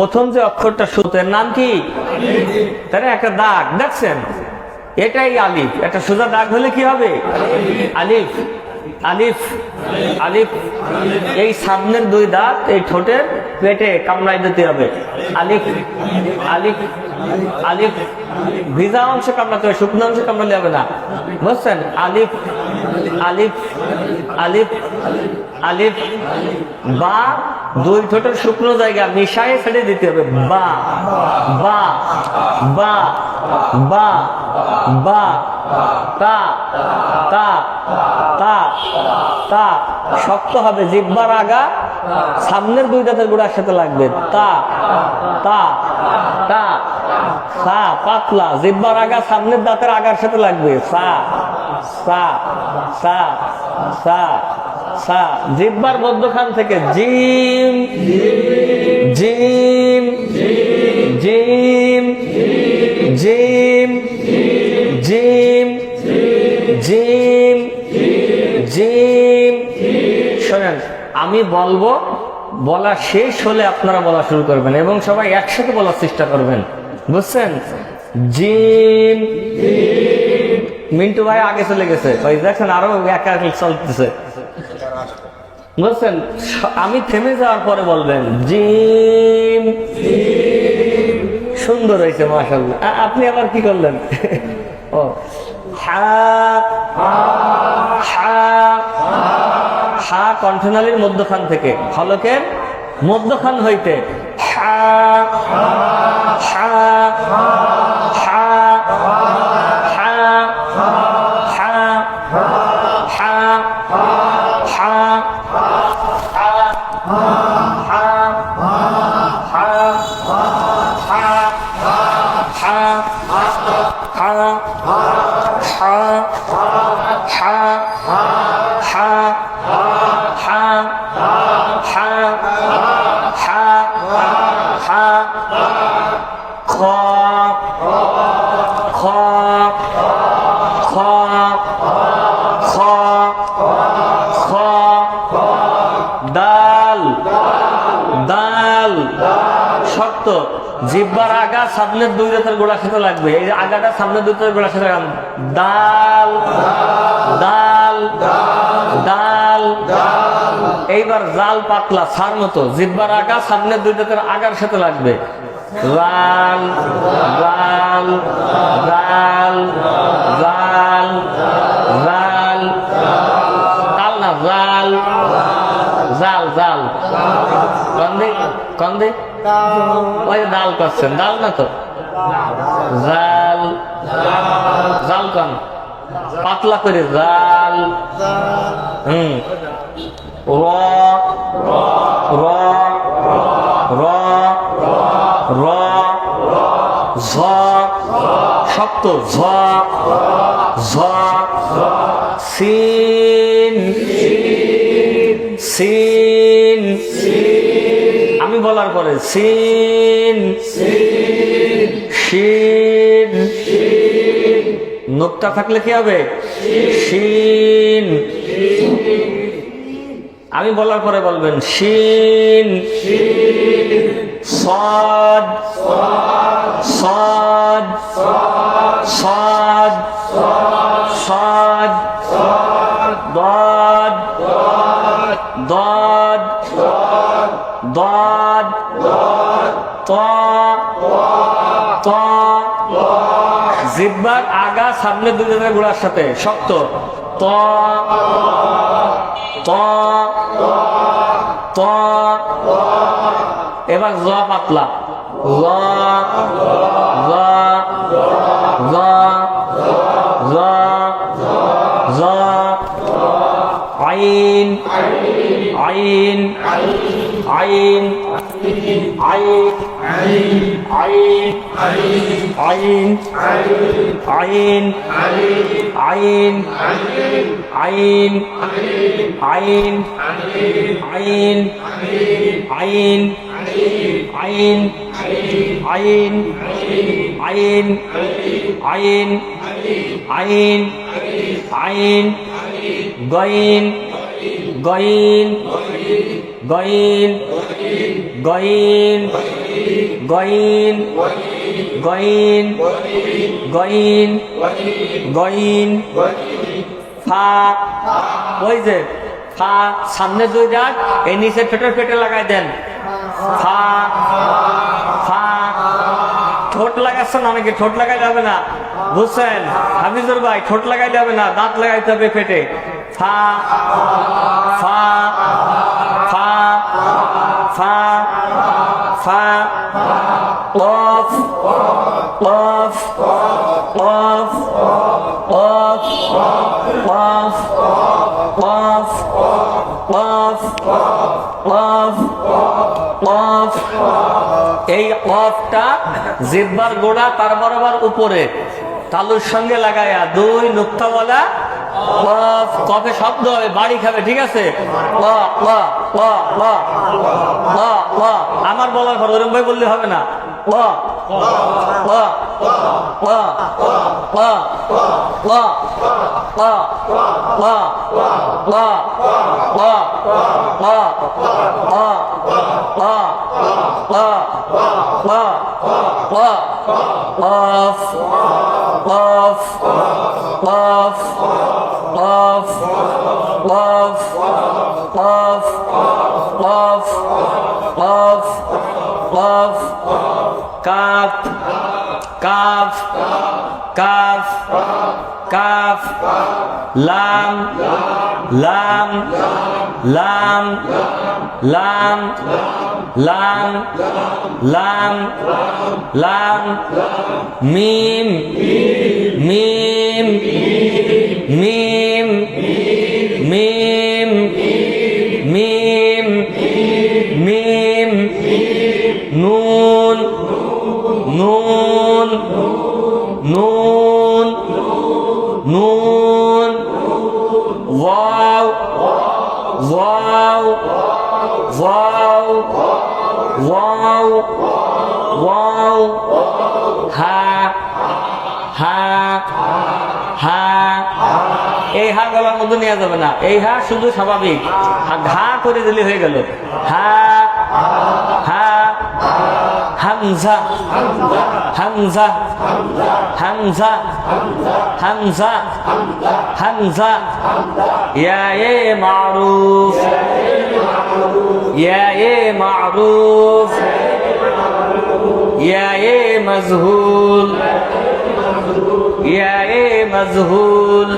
প্রথম যে অক্ষরটা সূত্রের নাম কি? তাহলে একটা দাগ দেখছেন, এটাই আলিফ। একটা সোজা দাগ হলে কি হবে? আলিফ। আলিফ আলিফ। এই সামনের দুই দাঁত এই ঠোঁটের পেটে কামড়াই দিতে হবে। আলিফ আলিফ আলিফ। ভিজা অংশ কামড়াতে হবে, শুকনো অংশ কামড়ালে হবে না, বুঝছেন? আলিফ আলিফ আলিফ আলিফ। বা দুই ঠোঁটের শুকনো জায়গা মিশায়ে ছেড়ে দিতে হবে। বা বা বা বা বা। তা তা তা তা। শক্ত হবে, জিহ্বার আগা সামনের দুই দাঁতের গোড়ার সাথে লাগবে। তা তা তা। সা পাতলা, জিহ্বার আগা সামনের দাঁতের আগার সাথে লাগবে। সা সা সা সা সা। জিহ্বার মধ্যখান থেকে gym gym gym gym gym gym gym. শোনেন, আমি বলবো, বলা শেষ হলে আপনারা বলা শুরু করবেন এবং সবাই একসাথে বলার চেষ্টা করবেন, বুঝছেন? জিম। মিন্টু ভাই আগে চলে গেছে, ওই দেখেন আরো একা চলতেছে, বুঝছেন? আমি থেমে যাওয়ার পরে বলবেন জিম। সুন্দর হয়েছে, মাশাআল্লাহ। আপনি আবার কি করলেন? ও হা হা হা। কণ্ঠনালীর মধ্যখান থেকে, ফলকের মধ্যখান হইতে হা হা হা হা হা হা হা দাল দাল। শক্ত, জিহ্বার আগা সামনের দুই দাঁতের গোড়ার সাথে লাগবে। এই আগাটা সামনের দুই দাঁতের গোড়ার সাথে লাগবে। দাল দাল দাল। এইবার জাল পাতলা, সার মতো, জিহ্বার আগা সামনের দুই দাঁতের আগার সাথে লাগবে। জাল জাল জাল জাল জাল। তাল না, জাল জাল জাল। কন্দে কন্দে, ওই দাল করছেন, দাল না তো, জাল জাল কন, পাতলা করে জাল। র র র র। ঝ শক্ত, ঝ ঝ। সিন সিন। আমি বলার পরে সিন শিন। নোক্তা থাকলে কি হবে? শিন। আমি বলার পরে বলবেন শিন। সদ সদ সদ সদ। দদ দদ দদ। ত ত। জিহ্বার আগা সামনের দুই দাঁতের গোড়ার সাথে শক্ত। ত ত ত। এবার জ পাতলা। জ জ জ জ জ। আইন আইন আইন আইন আইন আইন আইন আইন আইন আইন আইন আইন আইন আইন আইন আইন আইন আইন। গইন গইন গইন গইন গইন গইন গইন গইন ফা ওই যে ফা সামনে দুই দাগ এই নিচে পেটে লাগাই দেন ফা ফা ঠোঁট লাগাচ্ছেন অনেকে ঠোঁট লাগাইতে হবে না বুঝছেন হাফিজুর ভাই ঠোঁট লাগাইতে হবে না দাঁত লাগাইতে হবে পেটে ফা ফা ফা ফা ফা of of of of of of of of of এই অফটা জিহ্বার গোড়া তার বরাবর উপরে তালুর সঙ্গে লাগায়া দুই নুক্তা বলা অফ কফে শব্দ হবে বাড়ি খাবে ঠিক আছে আমার বলার পর ওরম ভাই বললে হবে না কাফ কাফ কাফ কাফ লাম লাম লাম লাম লাম লাম লাম মিম মিম মিম মিম মিম মিম নুন নুন নুন নুন wow wow wow wow wow হা হা হা এই হা গলার মধ্যে নেওয়া যাবে না এই হা শুধু স্বাভাবিক ঘা করে দিলে হয়ে গেল হা হা হামজা হামজা হামজা হামজা হামজা ইয়া এ মারুফ ইয়া এ মারুফ ইয়া এ মজহুল ইয়া এ মজহুল